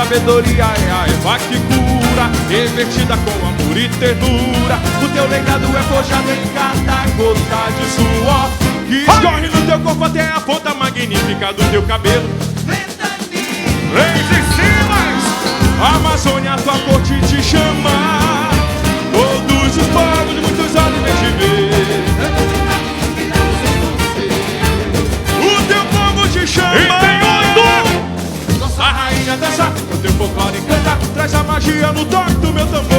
sabedoria é a Eva que cura, revestida com amor e ternura. O teu legado é forjado em cada gota de suor que escorre no teu corpo até a ponta magnífica do teu cabelo. Reis e Silas, a Amazônia, tua corte te chama. Todos os povos, muitos olhos vêm te ver. O teu povo te chama. E tem 8. A rainha dança, o teu folclore canta. Traz a magia no toque do meu tambor.